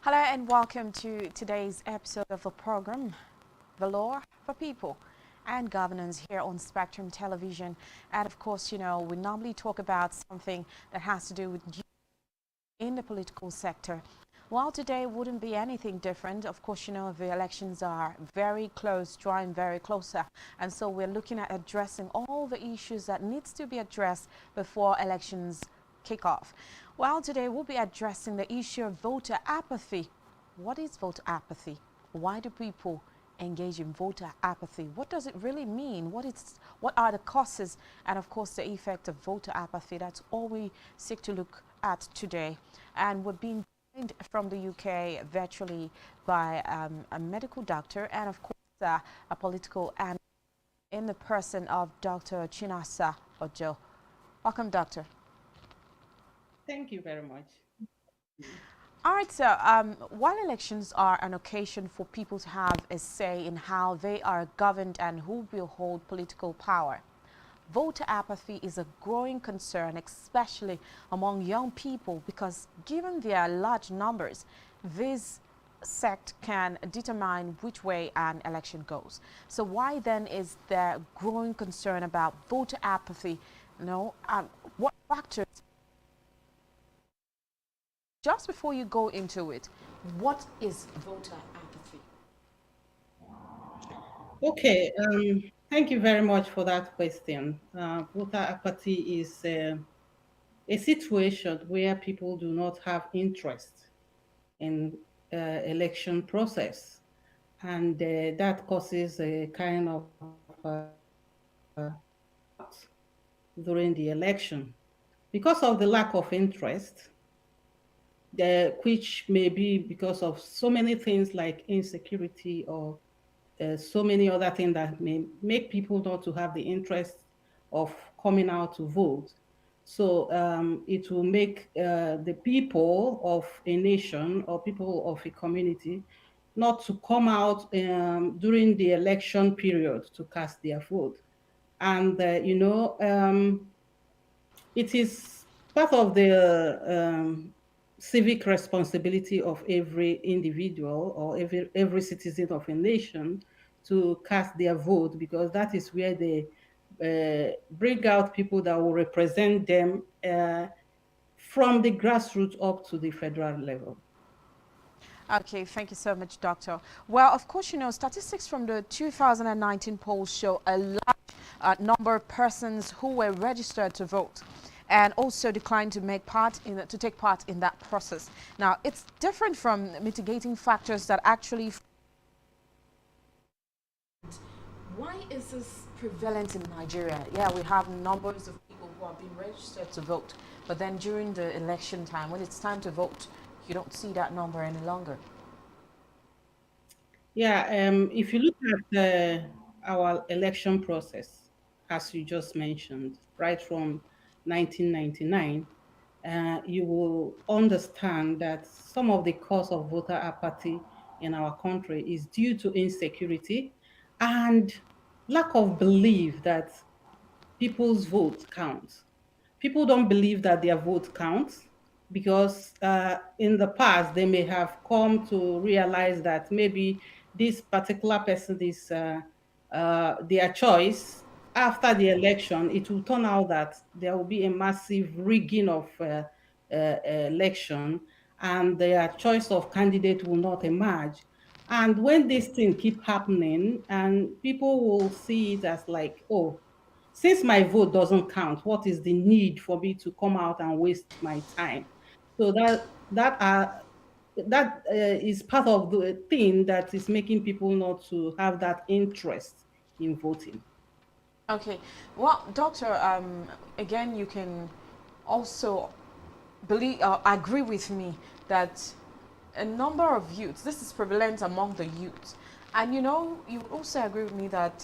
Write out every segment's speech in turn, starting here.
Hello and welcome to today's episode of the program, The Law for People and Governance here on Spectrum Television. And of course, we normally talk about something that has to do with youth in the political sector. Well, today wouldn't be anything different. Of course, the elections are very close, drawing very closer. And so we're looking at addressing all the issues that needs to be addressed before elections kick off. Well, today we'll be addressing the issue of voter apathy. What is voter apathy? Why do people engage in voter apathy? What does it really mean? What are the causes and of course the effect of voter apathy? That's all we seek to look at today. And we're being joined from the UK virtually by a medical doctor and of course a political analyst in the person of Dr. Chinasa Ojo. Welcome, doctor. Thank you very much. All right, so while elections are an occasion for people to have a say in how they are governed and who will hold political power, voter apathy is a growing concern, especially among young people, because given their large numbers, this sect can determine which way an election goes. So why then is there growing concern about voter apathy? What factors? Just before you go into it, what is voter apathy? Okay, thank you very much for that question. Voter apathy is a situation where people do not have interest in election process, and that causes a kind of during the election. Because of the lack of interest, which may be because of so many things like insecurity or so many other things that may make people not to have the interest of coming out to vote. So it will make the people of a nation or people of a community not to come out during the election period to cast their vote. And, it is part of the civic responsibility of every individual or every citizen of a nation to cast their vote, because that is where they bring out people that will represent them from the grassroots up to the federal level. Okay, thank you so much, Doctor. Well, of course, statistics from the 2019 polls show a large number of persons who were registered to vote and also declined to take part in that process. Now, it's different from mitigating factors that actually. Why is this prevalent in Nigeria? Yeah, we have numbers of people who have been registered to vote, but then during the election time, when it's time to vote, you don't see that number any longer. Yeah, if you look at our election process, as you just mentioned, right from 1999, you will understand that some of the cause of voter apathy in our country is due to insecurity and lack of belief that people's vote counts. People don't believe that their vote counts because in the past they may have come to realize that maybe this particular person is their choice. After the election, it will turn out that there will be a massive rigging of election, and their choice of candidate will not emerge. And when this thing keep happening, and people will see it as like, oh, since my vote doesn't count, what is the need for me to come out and waste my time? So that is part of the thing that is making people not to have that interest in voting. Okay. Well, doctor, again, you can also agree with me that a number of youths, this is prevalent among the youths, and you also agree with me that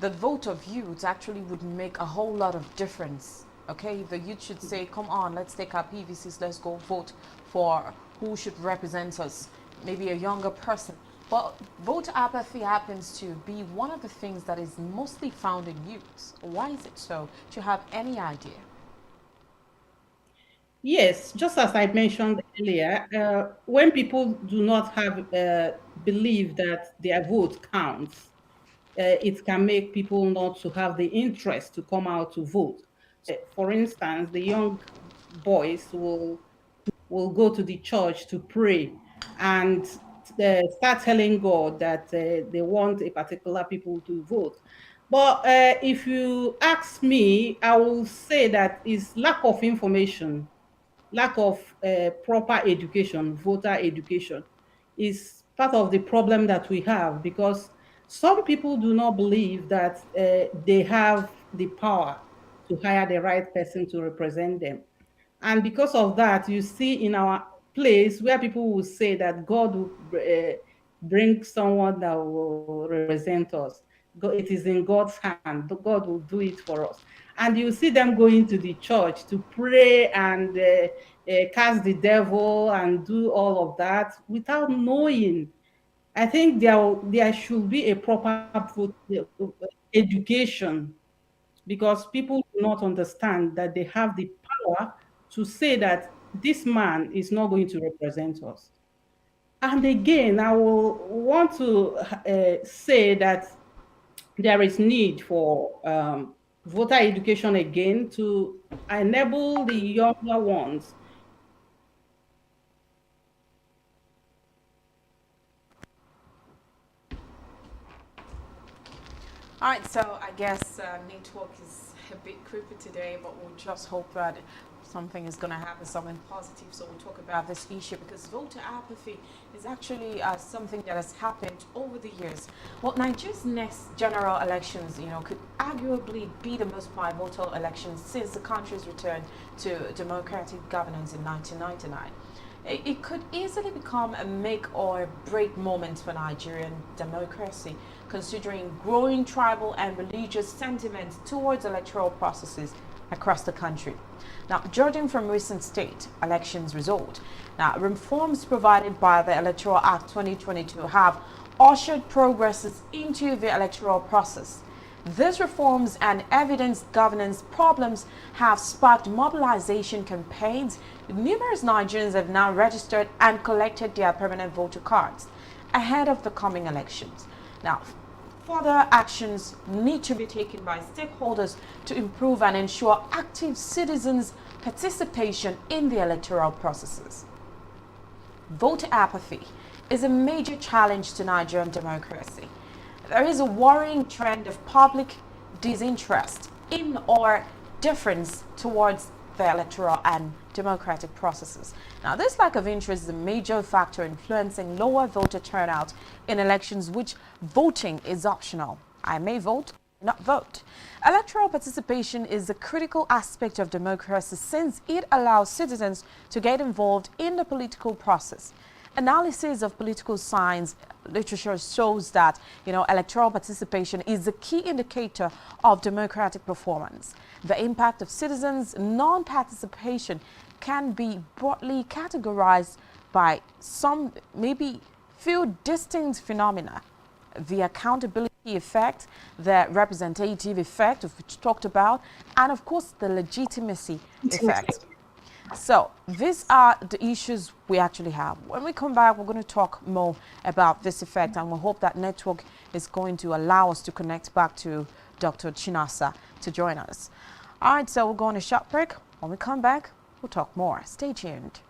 the vote of youths actually would make a whole lot of difference. Okay, the youth should say, "Come on, let's take our PVCs, let's go vote for who should represent us." Maybe a younger person. But voter apathy happens to be one of the things that is mostly found in youths. Why is it so? Do you have any idea? Yes, just as I mentioned earlier, when people do not have believe that their vote counts, it can make people not to have the interest to come out to vote. For instance, the young boys will go to the church to pray and start telling God that they want a particular people to vote. But if you ask me, I will say that is lack of information, lack of proper education, voter education, is part of the problem that we have, because some people do not believe that they have the power to hire the right person to represent them. And because of that, you see in our place where people will say that God will bring someone that will represent us. It is in God's hand. God will do it for us. And you see them going to the church to pray and cast the devil and do all of that without knowing. I think there should be a proper education, because people do not understand that they have the power to say that this man is not going to represent us. And again, I will want to say that there is need for voter education again to enable the younger ones. All right, so I guess network is a bit creepy today, but we'll just hope that something is going to happen, something positive. So we'll talk about this issue because voter apathy is actually something that has happened over the years. Well, Nigeria's next general elections, could arguably be the most pivotal elections since the country's return to democratic governance in 1999. It could easily become a make or break moment for Nigerian democracy, considering growing tribal and religious sentiments towards electoral processes across the country. Now, judging from recent state elections result, now reforms provided by the Electoral Act 2022 have ushered progresses into the electoral process. These reforms and evidence governance problems have sparked mobilization campaigns. Numerous Nigerians have now registered and collected their permanent voter cards ahead of the coming elections. Now, further actions need to be taken by stakeholders to improve and ensure active citizens' participation in the electoral processes. Voter apathy is a major challenge to Nigerian democracy. There is a worrying trend of public disinterest in or difference towards the electoral and democratic processes. Now, this lack of interest is a major factor influencing lower voter turnout in elections, which voting is optional. I may vote, not vote. Electoral participation is a critical aspect of democracy since it allows citizens to get involved in the political process. Analysis of political science literature shows that electoral participation is a key indicator of democratic performance. The impact of citizens' non-participation can be broadly categorized by some, maybe few distinct phenomena: the accountability effect, the representative effect, of which talked about, and of course the legitimacy effect. So these are the issues we actually have. When we come back, we're going to talk more about this effect, and we hope that network is going to allow us to connect back to Dr. Chinasa to join us. All right, so we'll go on a short break. When we come back, we'll talk more. Stay tuned.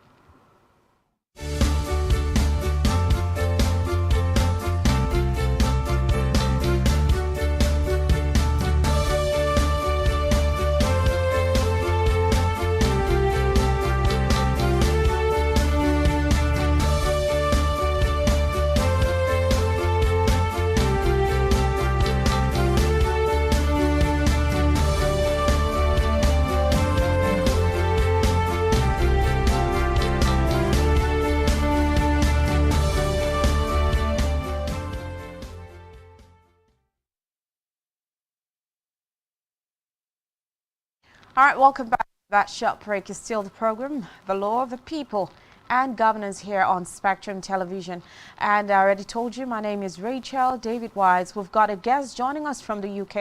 All right, welcome back. That short break is still the program, The Law of the People. and governance here on Spectrum Television. And I already told you, my name is Rachel David Wise. We've got a guest joining us from the UK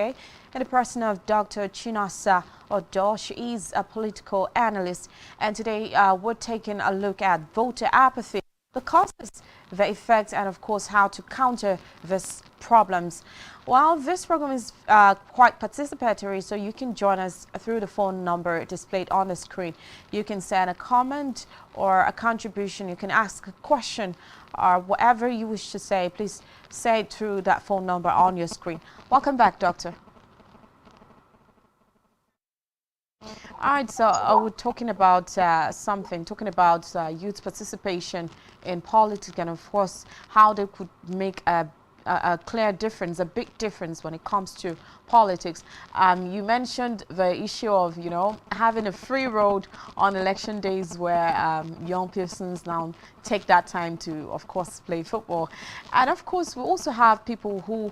in the person of Dr. Chinasa Odo. She is a political analyst. And today we're taking a look at voter apathy, the causes, the effects, and of course how to counter these problems. Well, this program is quite participatory, so you can join us through the phone number displayed on the screen. You can send a comment or a contribution. You can ask a question or whatever you wish to say. Please say it through that phone number on your screen. Welcome back, Doctor. All right, so we're talking about talking about youth participation in politics, and of course how they could make a clear difference, a big difference when it comes to politics. You mentioned the issue of, having a free road on election days where young persons now take that time to, of course, play football. And of course, we also have people who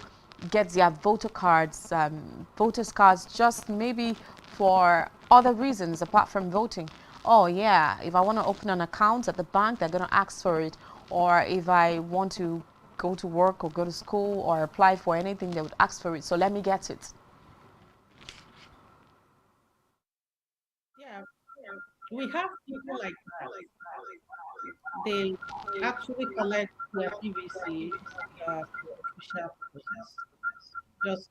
get their voters cards just maybe for other reasons apart from voting. Oh yeah, if I want to open an account at the bank, they're going to ask for it. Or if I want to go to work or go to school or apply for anything, they would ask for it. So let me get it. Yeah, we have people like that. They actually collect their PVC for official purposes, just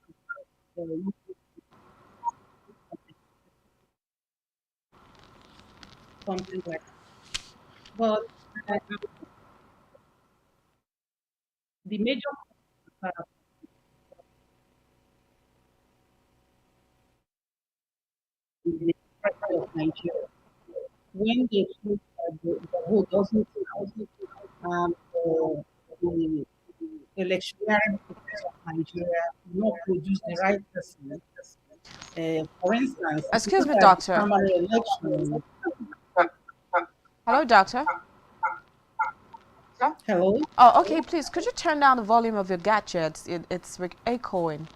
something like that. But uh, the major uh, in the country of Nigeria, when they put the vote doesn't count, the electioneering process of Nigeria will not produce the right person. For instance, if you Excuse look me, at the doctor. primary election, Hello, doctor. hello, Oh, okay, please, could you turn down the volume of your gadgets? It's echoing.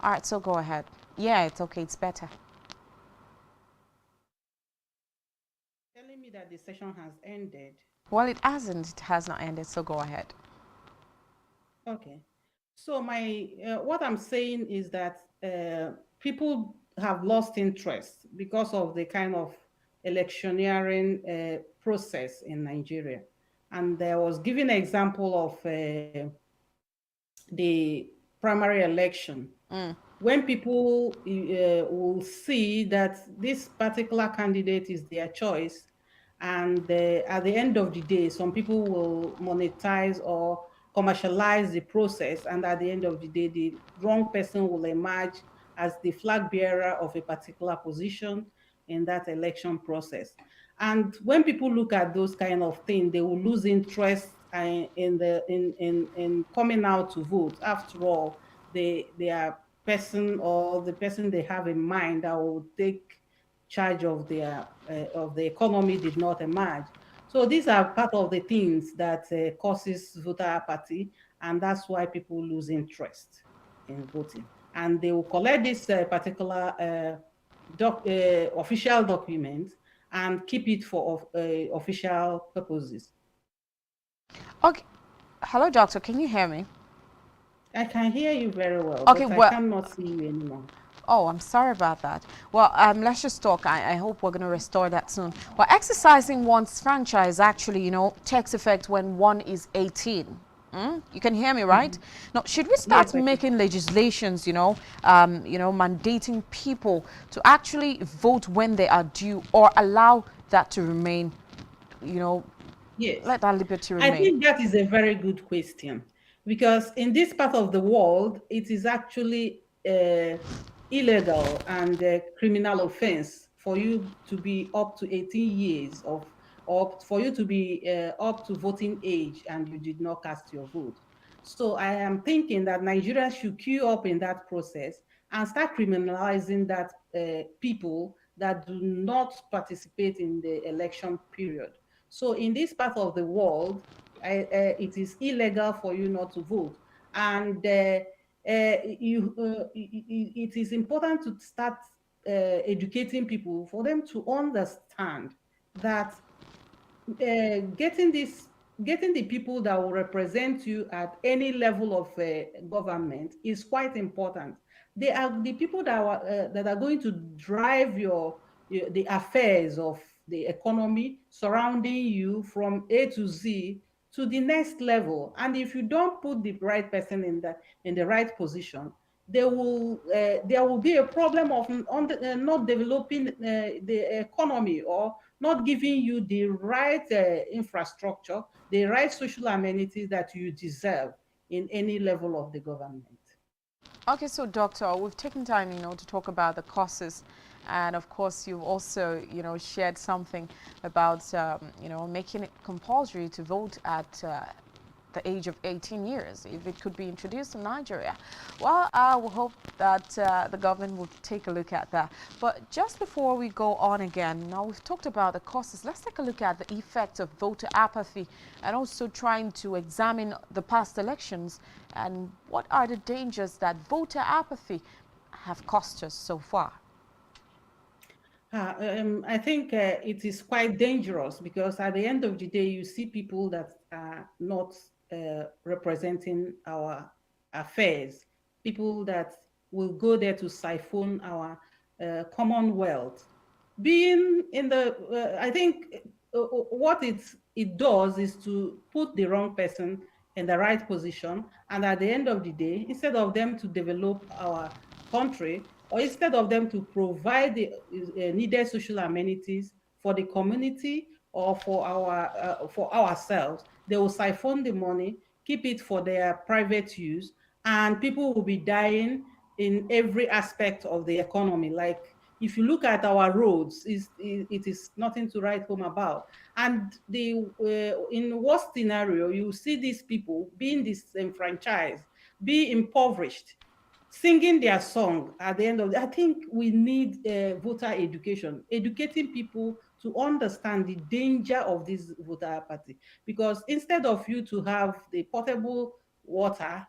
All right, so go ahead. Yeah, it's okay, it's better. telling me that the session has ended. Well, it hasn't. It has not ended, so go ahead. Okay. So my what I'm saying is that people have lost interest because of the kind of electioneering process in Nigeria. And there was given an example of the primary election when people will see that this particular candidate is their choice, and at the end of the day, some people will monetize or commercialize the process, and at the end of the day, the wrong person will emerge as the flag bearer of a particular position in that election process. And when people look at those kind of things, they will lose interest in coming out to vote. After all, they are person or the person they have in mind that will take charge of the economy did not emerge. So these are part of the things that causes voter apathy, and that's why people lose interest in voting. And they will collect this particular official document and keep it for official purposes. Okay. Hello, doctor. Can you hear me? I can hear you very well, Okay, but I well, cannot see you anymore. oh, I'm sorry about that. Well, let's just talk. I hope we're going to restore that soon. Well, exercising one's franchise actually, takes effect when one is 18. You can hear me, right? Mhm. Now, should we Yes, start I can. making legislations, mandating people to actually vote when they are due, or allow that to remain, you know, Yes. let that liberty I remain? think that is a very good question because in this part of the world, it is actually illegal and a criminal offense for you to be up to 18 years of, or for you to be up to voting age and you did not cast your vote. So I am thinking that Nigeria should queue up in that process and start criminalizing that people that do not participate in the election period. So in this part of the world, it is illegal for you not to vote, and it is important to start educating people for them to understand that getting this getting the people that will represent you at any level of government is quite important. They are the people that are going to drive the affairs of the economy surrounding you from A to Z to the next level. And if you don't put the right person in the right position, there will be a problem of not developing the economy, or not giving you the right infrastructure, the right social amenities that you deserve in any level of the government. Okay, so doctor, we've taken time, to talk about the causes, and of course, you've also, shared something about, making it compulsory to vote at the age of 18 years, if it could be introduced in Nigeria. Well, I will hope that the government will take a look at that. But just before we go on again, now we've talked about the causes. Let's take a look at the effect of voter apathy, and also trying to examine the past elections and what are the dangers that voter apathy have cost us so far. I think it is quite dangerous, because at the end of the day, you see people that are not representing our affairs, people that will go there to siphon our commonwealth. Being in the, I think what it does is to put the wrong person in the right position, and at the end of the day, instead of them to develop our country, or instead of them to provide the needed social amenities for the community or for ourselves, they will siphon the money, keep it for their private use, and people will be dying in every aspect of the economy. Like, if you look at our roads, it is nothing to write home about. And in worst scenario, you see these people being disenfranchised, be impoverished, singing their song at the end of I think we need voter education, educating people to understand the danger of this voter apathy. Because instead of you to have the potable water,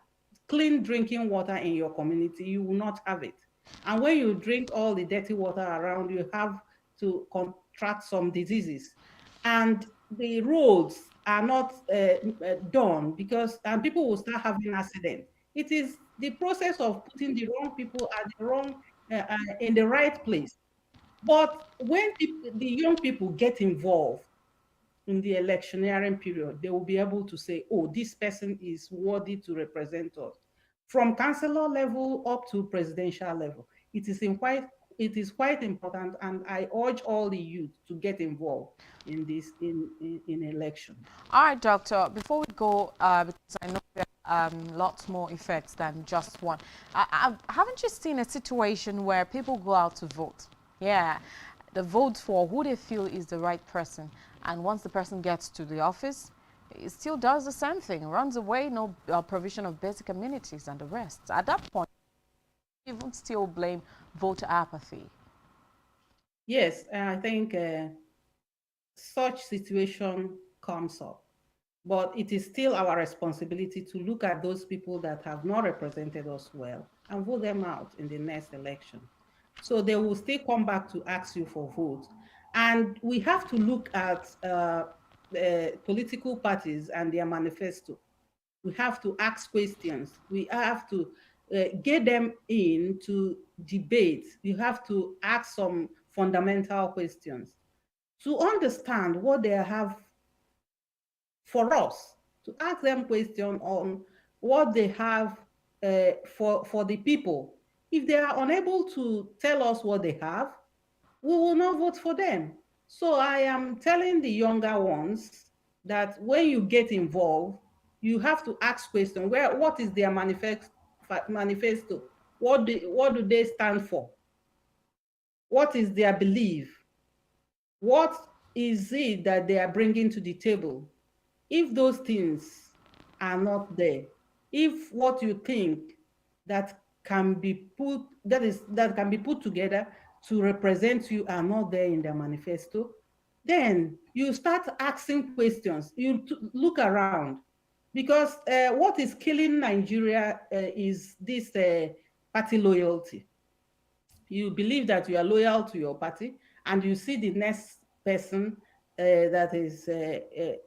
clean drinking water in your community, you will not have it. And when you drink all the dirty water around, you have to contract some diseases. And the roads are not done, because and people will start having accidents. It is the process of putting the wrong people at the wrong in the right place. But when the young people get involved in the electioneering period, they will be able to say, oh, this person is worthy to represent us. From councillor level up to presidential level, it is quite important, and I urge all the youth to get involved in this in election. All right, doctor, before we go, because I know there are lots more effects than just one, haven't you seen a situation where people go out to vote? Yeah, they vote for who they feel is the right person. And once the person gets to the office, it still does the same thing, runs away, no provision of basic amenities and the rest. At that point, even still blame voter apathy. Yes, I think such situation comes up. But it is still our responsibility to look at those people that have not represented us well and vote them out in the next election. So they will still come back to ask you for votes. And we have to look at the political parties and their manifesto. We have to ask questions. We have to get them in to debate. You have to ask some fundamental questions to understand what they have for us, to ask them questions on what they have for the people. If they are unable to tell us what they have, we will not vote for them. So I am telling the younger ones that when you get involved, you have to ask questions. What is their manifesto? What do they stand for? What is their belief? What is it that they are bringing to the table? If those things are not there, if what you think that can be put together to represent you are not there in their manifesto, then you start asking questions. You look around, because what is killing Nigeria is this party loyalty. You believe that you are loyal to your party, and you see the next person that is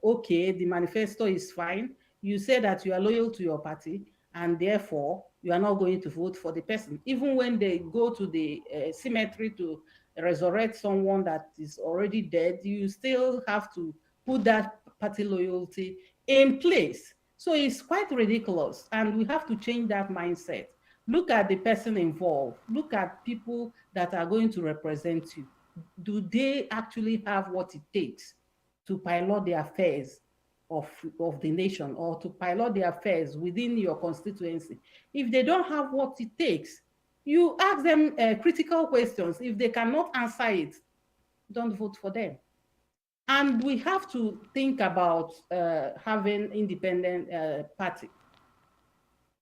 okay, the manifesto is fine. You say that you are loyal to your party, and therefore you are not going to vote for the person. Even when they go to the cemetery to resurrect someone that is already dead, you still have to put that party loyalty in place. So it's quite ridiculous, and we have to change that mindset. Look at the person involved. Look at people that are going to represent you. Do they actually have what it takes to pilot the affairs of, of the nation, or to pilot the affairs within your constituency? If they don't have what it takes, you ask them critical questions. If they cannot answer it, don't vote for them. And we have to think about having independent party,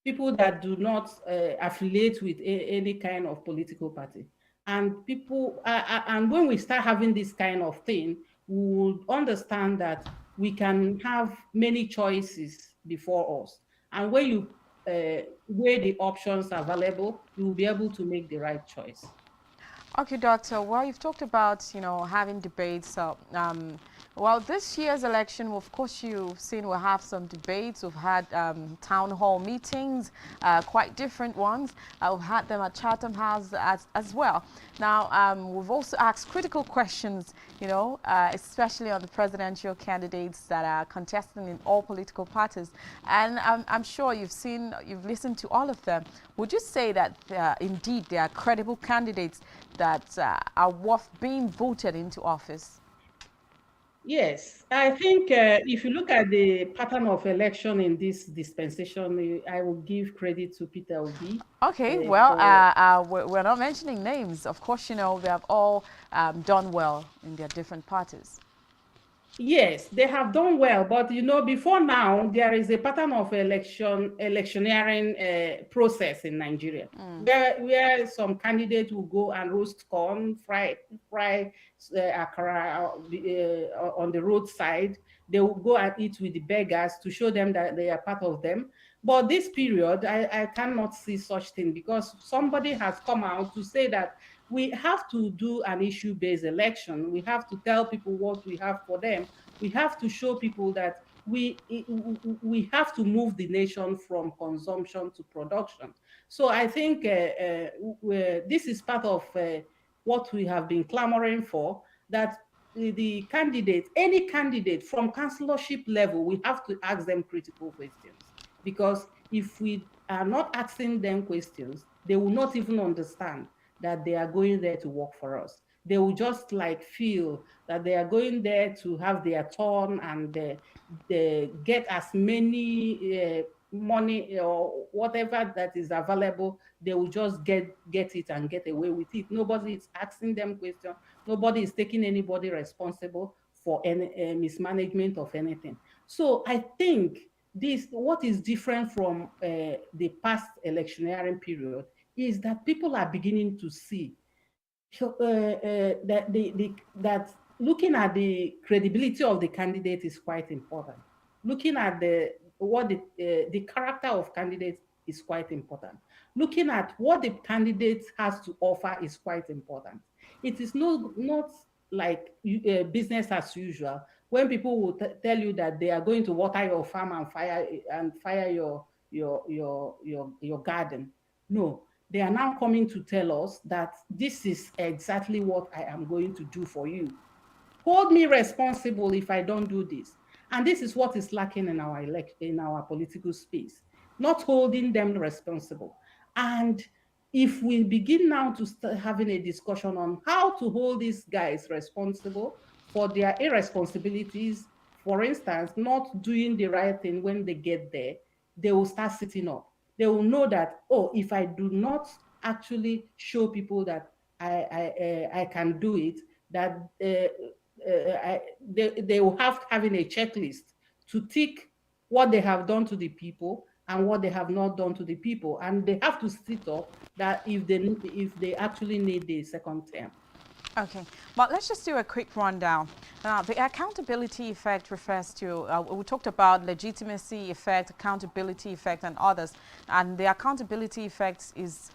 people that do not affiliate with any kind of political party. And people, and when we start having this kind of thing, we will understand that we can have many choices before us. And when you weigh the options available, you will be able to make the right choice. Okay, Doctor. Well, you've talked about, having debates. Well, this year's election, of course, you've seen we'll have some debates. We've had town hall meetings, quite different ones. We've had them at Chatham House as well. Now, we've also asked critical questions, especially on the presidential candidates that are contesting in all political parties. And I'm sure you've listened to all of them. Would you say that indeed they are credible candidates that are worth being voted into office? Yes, I think if you look at the pattern of election in this dispensation, I will give credit to Peter Obi Okay, well, for. we're not mentioning names. Of course, they have all done well in their different parties. Yes, they have done well, but before now, there is a pattern of electioneering process in Nigeria, where some candidates will go and roast corn, fry akara on the roadside. They will go and eat with the beggars to show them that they are part of them. But this period, I cannot see such thing, because somebody has come out to say that we have to do an issue-based election. We have to tell people what we have for them. We have to show people that we have to move the nation from consumption to production. So I think this is part of what we have been clamoring for, that the candidate, any candidate from councillorship level, we have to ask them critical questions. Because if we are not asking them questions, they will not even understand that they are going there to work for us. They will just like feel that they are going there to have their turn, and they get as many money or whatever that is available. They will just get it and get away with it. Nobody is asking them questions. Nobody is taking anybody responsible for any mismanagement of anything. So I think what is different from the past electioneering period is that people are beginning to see that looking at the credibility of the candidate is quite important. Looking at the character of candidates is quite important. Looking at what the candidate has to offer is quite important. It is not like business as usual, when people will tell you that they are going to water your farm and fire your garden. No, they are now coming to tell us that this is exactly what I am going to do for you. Hold me responsible if I don't do this. And this is what is lacking in our political space, not holding them responsible. And if we begin now to start having a discussion on how to hold these guys responsible for their irresponsibilities, for instance, not doing the right thing when they get there, they will start sitting up. They will know that, oh, if I do not actually show people that I can do it, that they will have having a checklist to tick what they have done to the people and what they have not done to the people, and they have to sit up that if they actually need the second term. Okay, but let's just do a quick rundown. The accountability effect refers to, we talked about legitimacy effect, accountability effect, and others. And the accountability effect is,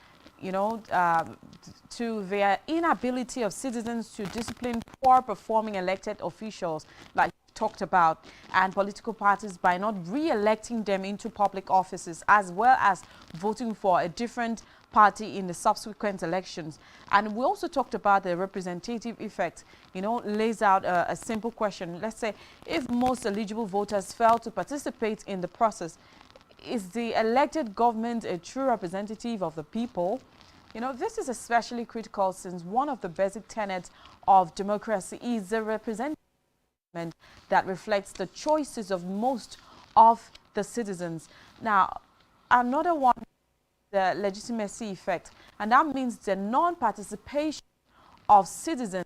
to their inability of citizens to discipline poor performing elected officials, like you talked about, and political parties by not re-electing them into public offices, as well as voting for a different party in the subsequent elections. And we also talked about the representative effect, lays out a simple question. Let's say if most eligible voters fail to participate in the process, is the elected government a true representative of the people? This is especially critical since one of the basic tenets of democracy is the representation that reflects the choices of most of the citizens. Now, another one, the legitimacy effect, and that means the non-participation of citizens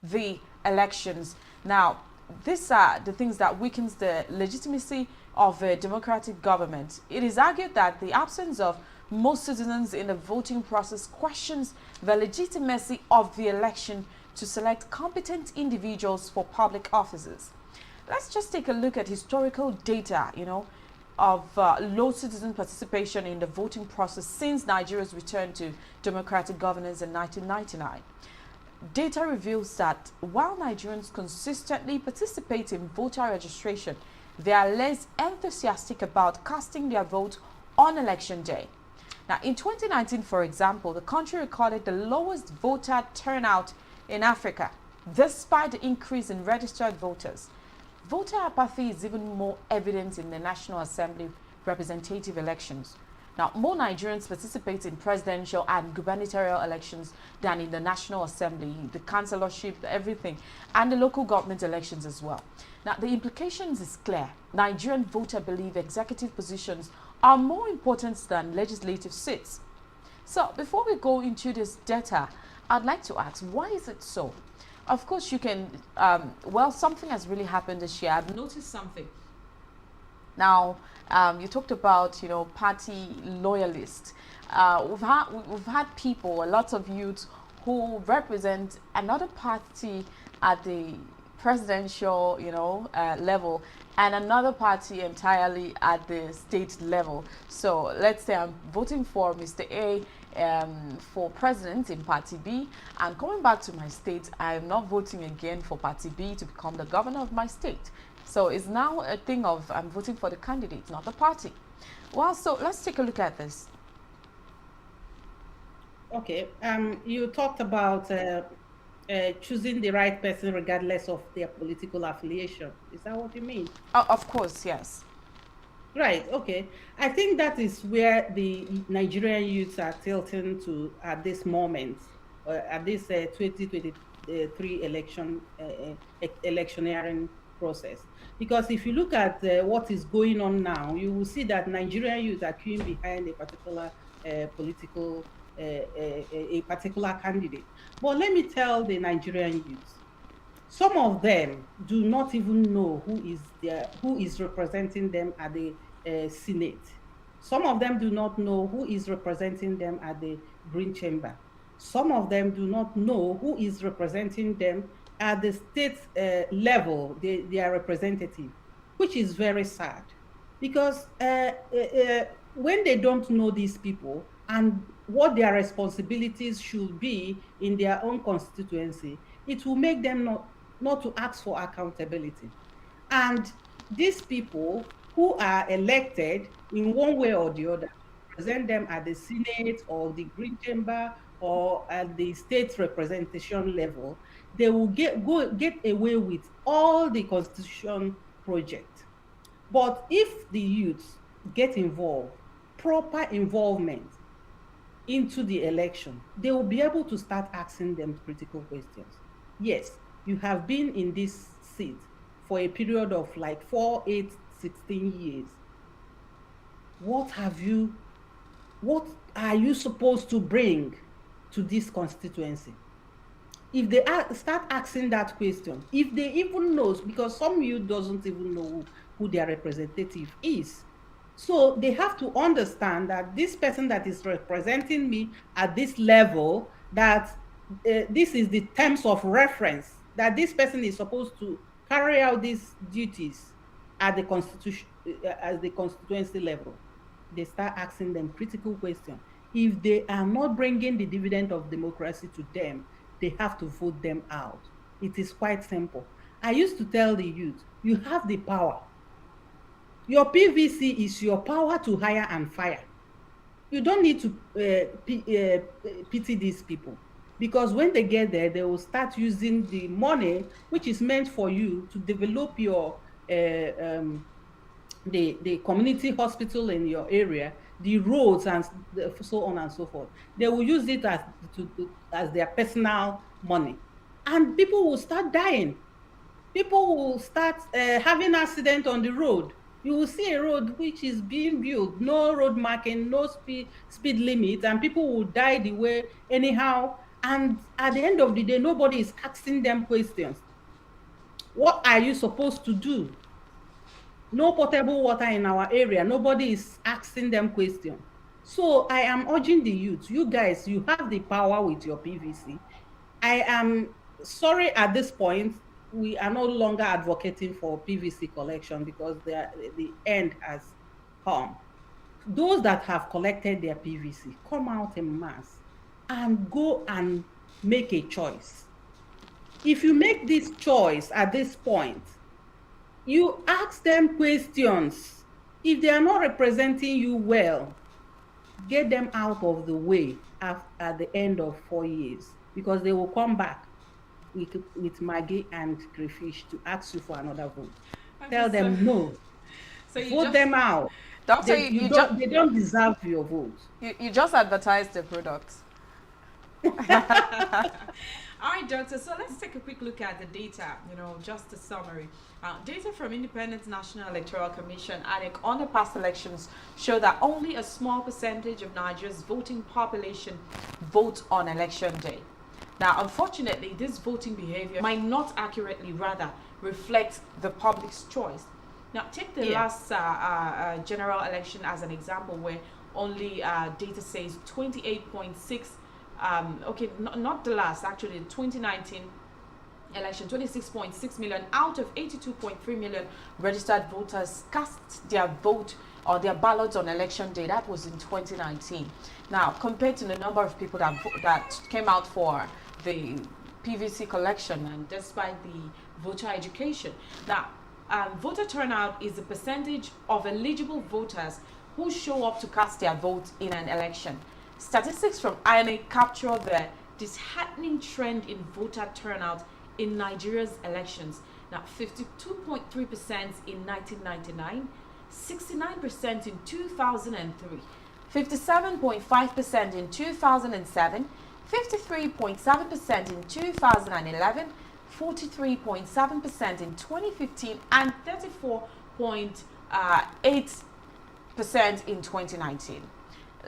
in the elections. Now, these are the things that weakens the legitimacy of a democratic government. It is argued that the absence of most citizens in the voting process questions the legitimacy of the election to select competent individuals for public offices. Let's just take a look at historical data, of low citizen participation in the voting process since Nigeria's return to democratic governance in 1999. Data reveals that while Nigerians consistently participate in voter registration, they are less enthusiastic about casting their vote on election day. Now, in 2019, for example, the country recorded the lowest voter turnout in Africa, despite the increase in registered voters. Voter apathy is even more evident in the National Assembly representative elections. Now, more Nigerians participate in presidential and gubernatorial elections than in the National Assembly, the councillorship, everything, and the local government elections as well. Now, the implications is clear. Nigerian voters believe executive positions are more important than legislative seats. So, before we go into this data, I'd like to ask, why is it so? Of course, you can, something has really happened this year. I've noticed something. Now, you talked about, party loyalists. We've had people, a lot of youths who represent another party at the presidential, level, and another party entirely at the state level. So let's say I'm voting for Mr. A for president in Party B, and coming back to my state, I'm not voting again for Party B to become the governor of my state. So it's now a thing of I'm voting for the candidate, not the party. Well, so let's take a look at this. Okay. You talked about choosing the right person regardless of their political affiliation. Is that what you mean? Of course, yes. Right. Okay. I think that is where the Nigerian youths are tilting to at this moment, at this 2023 electioneering process. Because if you look at what is going on now, you will see that Nigerian youth are queuing behind a particular political, a particular candidate. But let me tell the Nigerian youth, some of them do not even know who is representing them at the Senate. Some of them do not know who is representing them at the Green Chamber. Some of them do not know who is representing them at the state level, their representative, which is very sad. Because when they don't know these people and what their responsibilities should be in their own constituency, it will make them not to ask for accountability. And these people who are elected in one way or the other, represent them at the Senate or the Green Chamber or at the state representation level, they will get away with all the constitution project. But if the youths get involved, proper involvement into the election, they will be able to start asking them critical questions. Yes, you have been in this seat for a period of like 4, 8, 16 years. What are you supposed to bring to this constituency? If they start asking that question, if they even know, because some youth doesn't even know who their representative is. So they have to understand that this person that is representing me at this level, that this is the terms of reference, that this person is supposed to carry out these duties at the constituency level. They start asking them critical questions. If they are not bringing the dividend of democracy to them, they have to vote them out. It is quite simple. I used to tell the youth, you have the power. Your PVC is your power to hire and fire. You don't need to pity these people, because when they get there, they will start using the money which is meant for you to develop your the community hospital in your area, the roads, and so on and so forth. They will use it as their personal money, and people will start dying. People will start having accident on the road. You will see a road which is being built, no road marking, no speed limit, and people will die the way anyhow. And at the end of the day, nobody is asking them questions. What are you supposed to do? No potable water in our area. Nobody is asking them questions. So I am urging the youth, you guys, you have the power with your PVC. I am sorry at this point, we are no longer advocating for PVC collection because the end has come. Those that have collected their PVC, come out in mass and go and make a choice. If you make this choice at this point, you ask them questions. If they are not representing you well, get them out of the way at the end of 4 years, because they will come back with Maggie and crayfish to ask you for another vote. Okay, Tell them no. So you Vote them out. Doctor, They don't deserve your vote. you just advertised the product. All right, doctor. So let's take a quick look at the data. Just a summary. Data from Independent National Electoral Commission (INEC) on the past elections show that only a small percentage of Nigeria's voting population vote on election day. Now, unfortunately, this voting behavior might not accurately, rather, reflect the public's choice. Now, take the last general election as an example, where only data says 28.6. Okay, not the last, actually, the 2019 election, 26.6 million out of 82.3 million registered voters cast their vote or their ballots on election day. That was in 2019. Now, compared to the number of people that came out for the PVC collection, and despite the voter education, now voter turnout is the percentage of eligible voters who show up to cast their vote in an election. Statistics from INEC capture the disheartening trend in voter turnout in Nigeria's elections. Now, 52.3% in 1999, 69% in 2003, 57.5% in 2007, 53.7% in 2011, 43.7% in 2015, and 34.8% in 2019.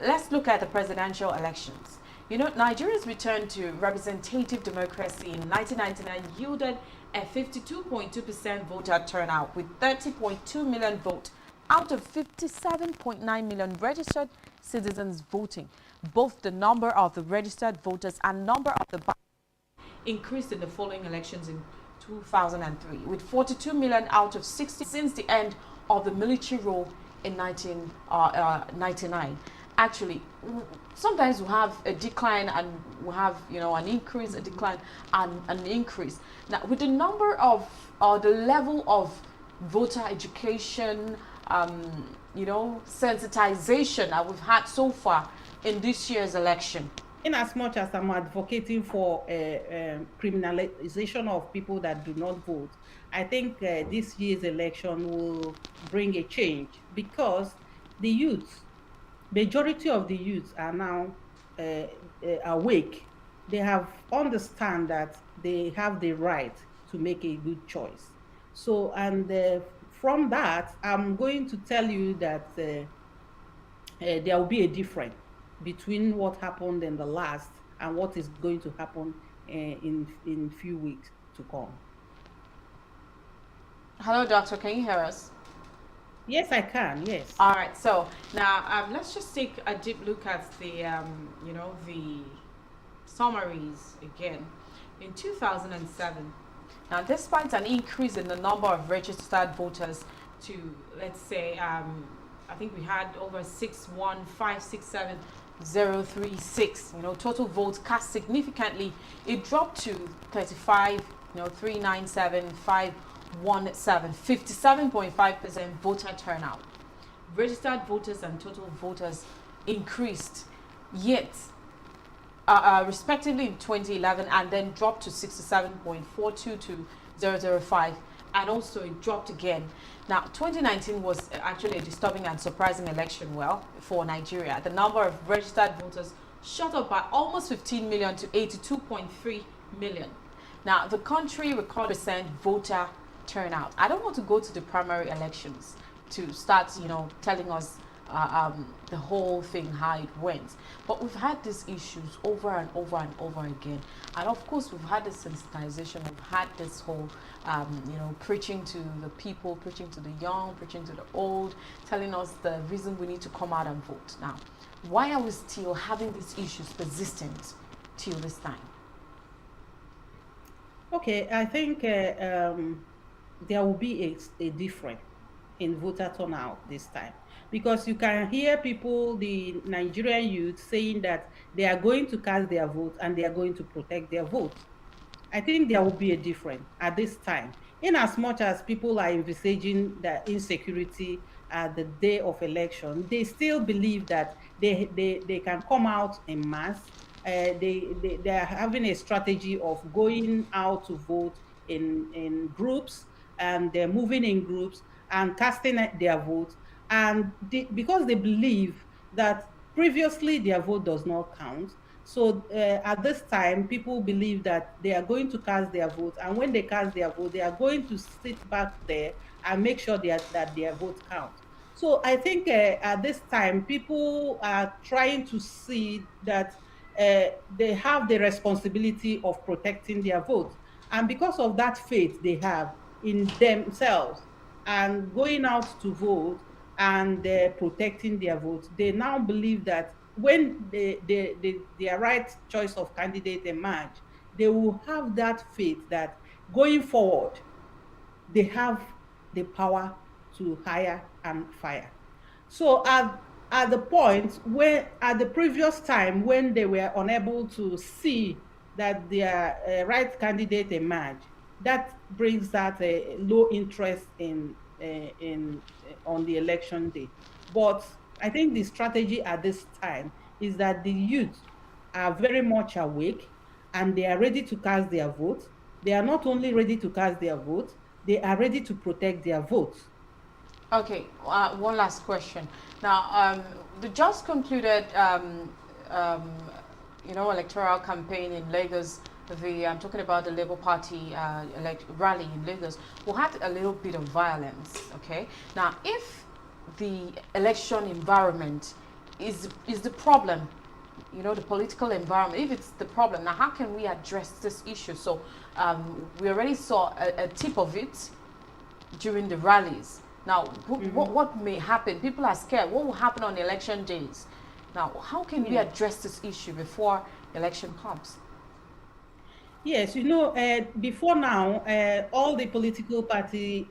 Let's look at the presidential elections. Nigeria's return to representative democracy in 1999 yielded a 52.2% voter turnout with 30.2 million votes out of 57.9 million registered citizens voting. Both the number of the registered voters and number of the increased in the following elections in 2003, with 42 million out of 60 since the end of the military rule in 1999. Actually, sometimes we have a decline and we have an increase, a decline, and an increase. Now, with the number of the level of voter education, sensitization that we've had so far in this year's election. In as much as I'm advocating for criminalization of people that do not vote, I think this year's election will bring a change, because the youth, majority of the youth are now awake. They have understand that they have the right to make a good choice. So, and from that, I'm going to tell you that there will be a difference between what happened in the last and what is going to happen in few weeks to come. Hello, doctor. Can you hear us? Yes, I can. Yes. All right. So now let's just take a deep look at the the summaries again. In 2007, now despite an increase in the number of registered voters to, let's say, I think we had over 61567 036. Total votes cast significantly. It dropped to 35, 397,517, 57.5% voter turnout. Registered voters and total voters increased, yet respectively in 2011, and then dropped to 67.42 to 005, and also it dropped again. Now, 2019 was actually a disturbing and surprising election, for Nigeria. The number of registered voters shot up by almost 15 million to 82.3 million. Now, the country recorded percent voter turnout. I don't want to go to the primary elections to start, telling us the whole thing, how it went. But we've had these issues over and over and over again. And of course, we've had this sensitization, we've had this whole, preaching to the people, preaching to the young, preaching to the old, telling us the reason we need to come out and vote. Now, why are we still having these issues persistent till this time? Okay, I think there will be a difference in voter turnout this time, because you can hear people, the Nigerian youth, saying that they are going to cast their vote and they are going to protect their vote. I think there will be a difference at this time, in as much as people are envisaging the insecurity at the day of election. They still believe that they can come out in mass. They are having a strategy of going out to vote in groups, and they're moving in groups and casting their votes. And because they believe that previously their vote does not count, so at this time, people believe that they are going to cast their vote, and when they cast their vote, they are going to sit back there and make sure that their vote counts. So I think at this time, people are trying to see that they have the responsibility of protecting their vote. And because of that faith they have in themselves and going out to vote and protecting their vote, they now believe that when their right choice of candidate emerge, they will have that faith that going forward, they have the power to hire and fire. So at the point where, at the previous time when they were unable to see that their right candidate emerged, that brings that low interest in on the election day. But I think the strategy at this time is that the youth are very much awake and they are ready to cast their vote. They are not only ready to cast their vote, they are ready to protect their vote. Okay, one last question. Now, the just concluded, um, electoral campaign in Lagos. I'm talking about the Labour Party rally in Lagos. We had a little bit of violence. Okay. Now, if the election environment is the problem, the political environment, if it's the problem, now how can we address this issue? So, we already saw a tip of it during the rallies. Now, what may happen? People are scared. What will happen on election days? Now, how can we address this issue before election comes? Yes, before now, all the political party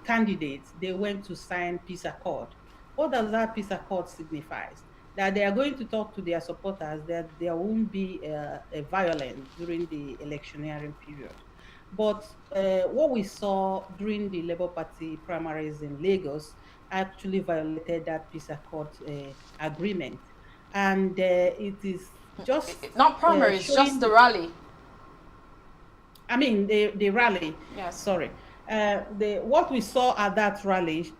candidates, they went to sign peace accord. What does that peace accord signifies? That they are going to talk to their supporters that there won't be a violence during the electioneering period. But what we saw during the Labour Party primaries in Lagos actually violated that peace accord agreement. And it is just Not primaries, just showing, the rally. I mean, the rally. Yes. Sorry. What we saw at that rally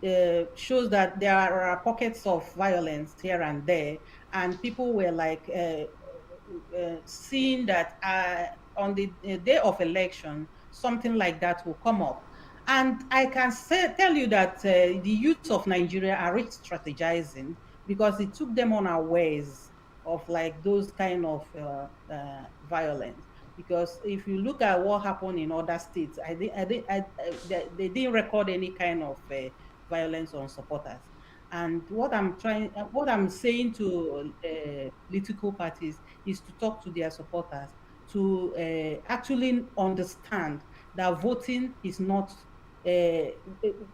shows that there are pockets of violence here and there, and people were like seeing that on the day of election, something like that will come up. And I can tell you that the youth of Nigeria are rich strategizing, because it took them unawares of like those kind of violence. Because if you look at what happened in other states, they didn't record any kind of violence on supporters. And what I'm saying to political parties is to talk to their supporters, to actually understand that voting is not. Uh,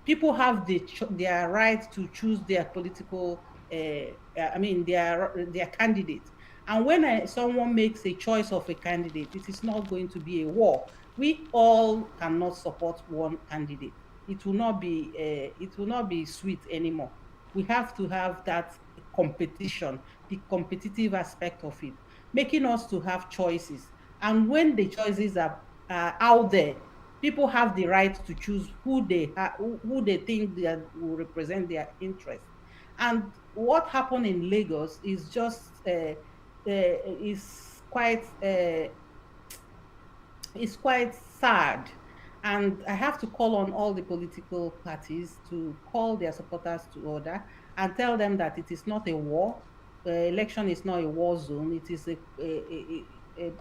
People have their right to choose their political I mean, their candidate. And when someone makes a choice of a candidate, it is not going to be a war. We all cannot support one candidate. It will not be sweet anymore. We have to have that competition, the competitive aspect of it, making us to have choices. And when the choices are out there, people have the right to choose who they think that will represent their interest. And what happened in Lagos is just is quite it's quite sad. And I have to call on all the political parties to call their supporters to order and tell them that it is not a war. Election is not a war zone. It is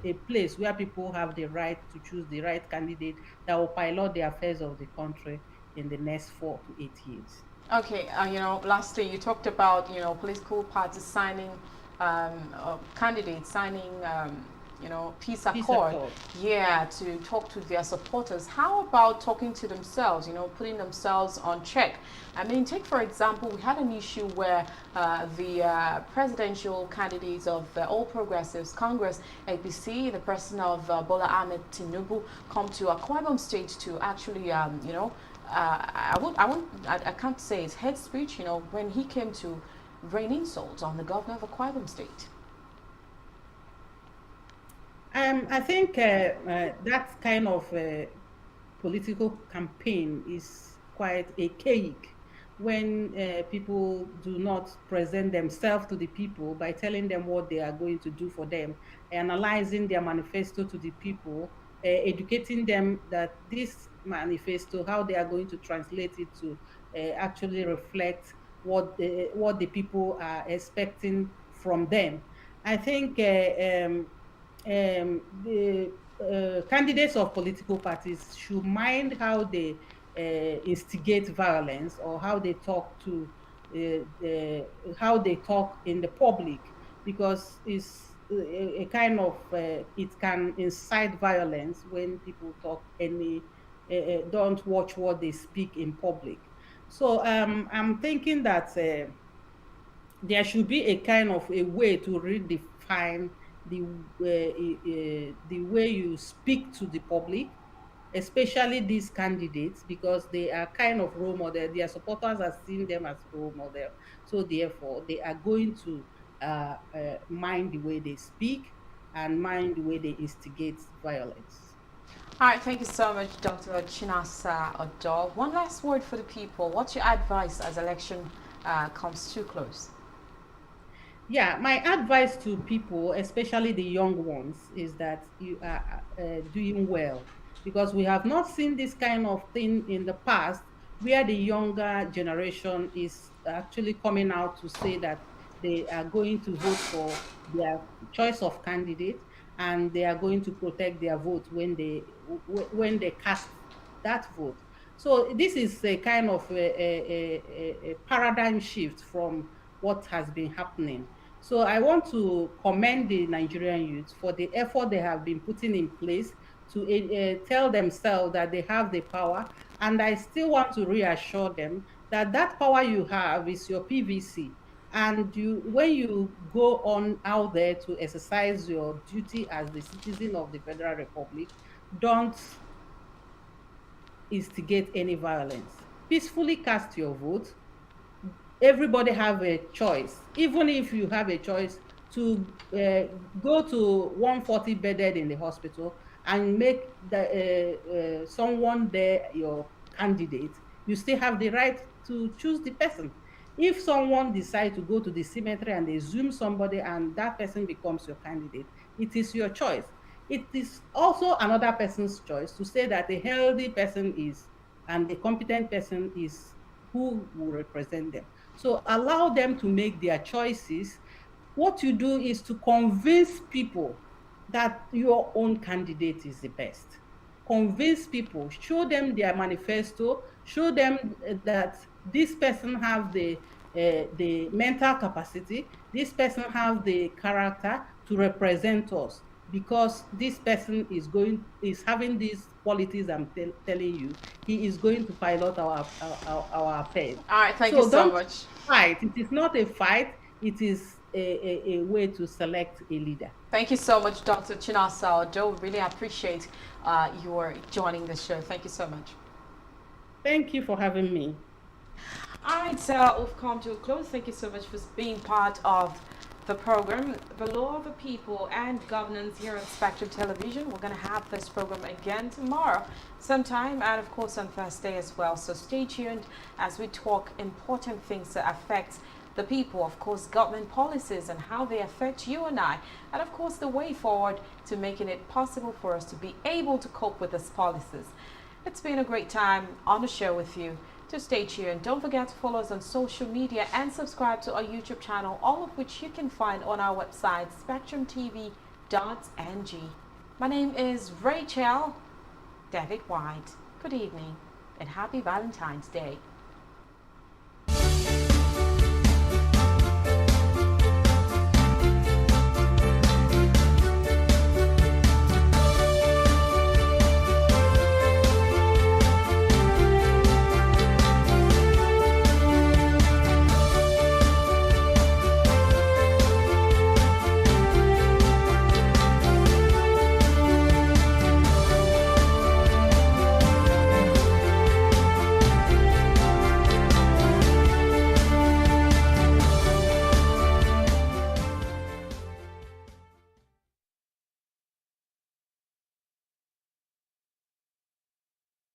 a place where people have the right to choose the right candidate that will pilot the affairs of the country in the next 4 to 8 years. Okay, lastly, you talked about, political parties signing, candidates signing, peace Peace accord, accord. yeah, to talk to their supporters. How about talking to themselves, putting themselves on check? I mean, take for example, we had an issue where the presidential candidates of the All Progressives Congress, APC, the person of Bola Ahmed Tinubu, come to Akwa Ibom State to actually, I can't say it's head speech, when he came to rain insults on the governor of Akwa Ibom State. I think that kind of political campaign is quite archaic when people do not present themselves to the people by telling them what they are going to do for them, analyzing their manifesto to the people, educating them that this manifesto, how they are going to translate it to actually reflect what the people are expecting from them. I think the candidates of political parties should mind how they instigate violence, or how they talk to how they talk in the public, because it's a kind of it can incite violence when people talk don't watch what they speak in public. So I'm thinking that there should be a kind of a way to redefine the way you speak to the public, especially these candidates, because they are kind of role model. Their supporters are seeing them as role model, so therefore they are going to mind the way they speak and mind the way they instigate violence. All right, thank you so much, Dr. Chinasa Odo. One last word for the people. What's your advice as election comes too close? Yeah, my advice to people, especially the young ones, is that you are doing well, because we have not seen this kind of thing in the past, where the younger generation is actually coming out to say that they are going to vote for their choice of candidate, and they are going to protect their vote when they cast that vote. So this is a kind of a paradigm shift from what has been happening. So I want to commend the Nigerian youth for the effort they have been putting in place to tell themselves that they have the power. And I still want to reassure them that that power you have is your PVC. And when you go on out there to exercise your duty as the citizen of the Federal Republic, don't instigate any violence. Peacefully cast your vote. Everybody have a choice. Even if you have a choice to go to 140 bedded in the hospital and make someone there your candidate, you still have the right to choose the person. If someone decides to go to the cemetery and they zoom somebody and that person becomes your candidate, it is your choice. It is also another person's choice to say that a healthy person is, and a competent person is, who will represent them. So allow them to make their choices. What you do is to convince people that your own candidate is the best. Convince people, show them their manifesto, show them that this person have the mental capacity, this person have the character to represent us. because this person is having these qualities I'm telling you, he is going to pilot our affairs. All right, thank you So so don't much. fight. It is not a fight. It is a way to select a leader. Thank you so much, Dr. Chinasa Joe. Really appreciate your joining the show. Thank you so much. Thank you for having me. All right, so we've come to a close. Thank you so much for being part of the program, The Law of the People and Governance here on Spectrum Television. We're going to have this program again tomorrow sometime, and of course on Thursday as well. So stay tuned as we talk important things that affect the people, of course, government policies and how they affect you and I, and of course the way forward to making it possible for us to be able to cope with these policies. It's been a great time on the show with you. To stay tuned, don't forget to follow us on social media and subscribe to our YouTube channel, all of which you can find on our website, spectrumtv.ng. My name is Rachel David White. Good evening and happy Valentine's Day.